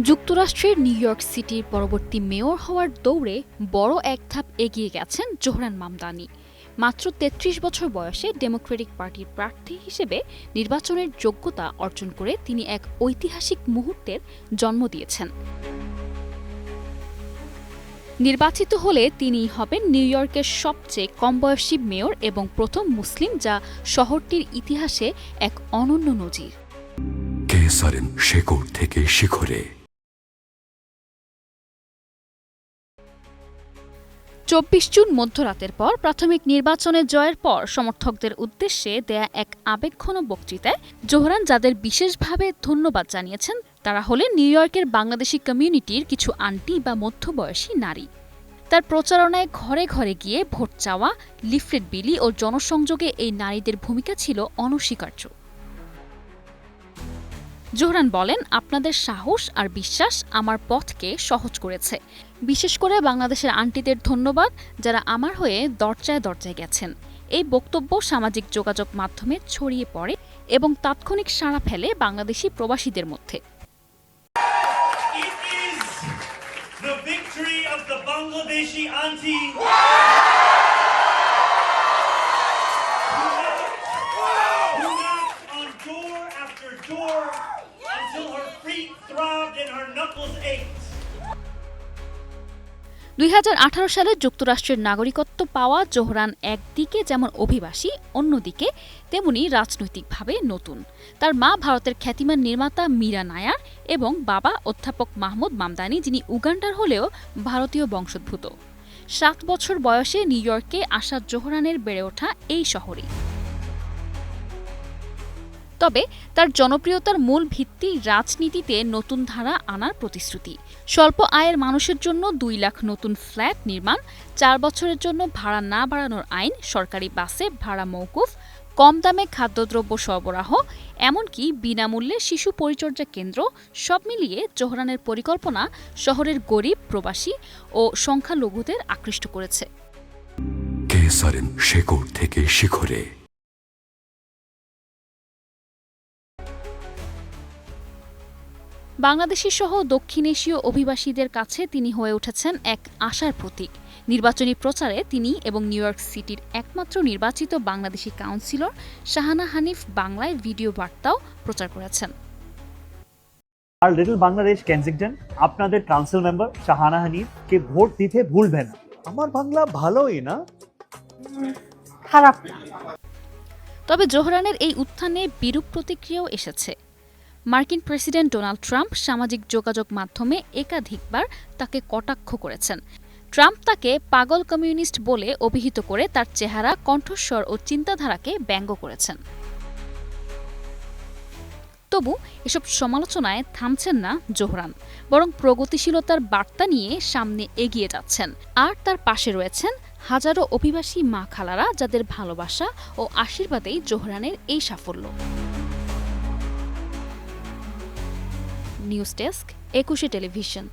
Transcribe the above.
যুক্তরাষ্ট্রের new York সিটির পরবর্তী মেয়র হওয়ার দৌড়ে বড় এক ধাপ এগিয়ে গেছেন জোহরান মামদানি। মাত্র ৩৩ বছর বয়সে ডেমোক্রেটিক পার্টির প্রার্থী হিসেবে নির্বাচনের যোগ্যতা অর্জন করে তিনি এক ঐতিহাসিক মুহূর্তের জন্ম দিয়েছেন। নির্বাচিত হলে তিনিই হবেন নিউ ইয়র্কের সবচেয়ে কম বয়সী মেয়র এবং প্রথম মুসলিম, যা শহরটির ইতিহাসে এক অনন্য নজির। কেসারেন শেকড় থেকে শিখরে। ২৪ জুন মধ্যরাতের পর প্রাথমিক নির্বাচনে জয়ের পর সমর্থকদের উদ্দেশ্যে দেয়া এক আবেগঘন বক্তৃতায় জোহরান যাদের বিশেষভাবে ধন্যবাদ জানিয়েছেন তারা হলেন নিউ ইয়র্কের বাংলাদেশি কমিউনিটির কিছু আন্টি বা মধ্যবয়সী নারী। তার প্রচারণায় ঘরে ঘরে গিয়ে ভোট চাওয়া, লিফলেট বিলি ও জনসংযোগে এই নারীদের ভূমিকা ছিল অনস্বীকার্য। জোহরান বলেন, আপনাদের সাহস আর বিশ্বাস আমার পথকে সহজ করেছে। বিশেষ করে বাংলাদেশের আন্টিদের ধন্যবাদ, যারা আমার হয়ে দরজায় দরজায় গেছেন। এই বক্তব্য সামাজিক যোগাযোগ মাধ্যমে ছড়িয়ে পড়ে এবং তাৎক্ষণিক সাড়া ফেলে বাংলাদেশি প্রবাসীদের মধ্যে। throbbed and her knuckles ached. ২০১৮ সালে যুক্তরাষ্ট্রের নাগরিকত্ব পাওয়া জোহরান একদিকে যেমন অভিবাসী, অন্যদিকে তেমনি রাজনৈতিকভাবে নতুন। তার মা ভারতের খ্যাতিমান নির্মাতা মীরা নায়ার এবং বাবা অধ্যাপক মাহমুদ মামদানি, যিনি উগান্ডার হলেও ভারতীয় বংশোদ্ভূত। ৭ বছর বয়সে নিউ ইয়র্কে আসা জোহরানের বেড়ে ওঠা এই শহরেই। তবে তার জনপ্রিয়তার মূল ভিত্তি রাজনীতিতে নতুন ধারা আনার প্রতিশ্রুতি। স্বল্প আয়ের মানুষের জন্য ২ লাখ নতুন ফ্ল্যাট নির্মাণ, ৪ বছরের জন্য ভাড়া না বাড়ানোর আইন, সরকারি বাসে ভাড়া মওকুফ, কম দামে খাদ্যদ্রব্য সরবরাহ, এমনকি বিনামূল্যে শিশু পরিচর্যা কেন্দ্র, সব মিলিয়ে জোহরানের পরিকল্পনা শহরের গরিব, প্রবাসী ও সংখ্যালঘুদের আকৃষ্ট করেছে। কেসারেন শেকড় থেকে শিখরে। বাংলাদেশি সহ দক্ষিণ এশীয় অভিবাসীদের কাছে তিনি হয়ে উঠেছেন এক আশার প্রতীক। নির্বাচনী প্রচারে তিনি এবং নিউ ইয়র্ক সিটির একমাত্র নির্বাচিত বাংলাদেশি কাউন্সিলর শাহানা হানিফ বাংলায় ভিডিও বার্তাও প্রচার করেছেন। আর লিটল বাংলাদেশ কেনজিংটন আপনাদের কাউন্সিল মেম্বার শাহানা হানিফকে ভোট দিতে ভুলবেন না। আমার বাংলা ভালোই না, খারাপ না। তবে জোহরানের এই উত্থানে বিরূপ প্রতিক্রিয়াও এসেছে। মার্কিন প্রেসিডেন্ট ডোনাল্ড ট্রাম্প সামাজিক যোগাযোগ মাধ্যমে একাধিকবার তাকে কটাক্ষ করেছেন। ট্রাম্প তাকে পাগল কমিউনিস্ট বলে অভিহিত করে তার চেহারা, কণ্ঠস্বর ও চিন্তাধারাকে ব্যঙ্গ করেছেন। তবু এসব সমালোচনায় থামছেন না জোহরান, বরং প্রগতিশীলতার বার্তা নিয়ে সামনে এগিয়ে যাচ্ছেন। আর তার পাশে রয়েছেন হাজারো অভিবাসী মা খালারা, যাদের ভালোবাসা ও আশীর্বাদেই জোহরানের এই সাফল্য। News desk, ২১ television.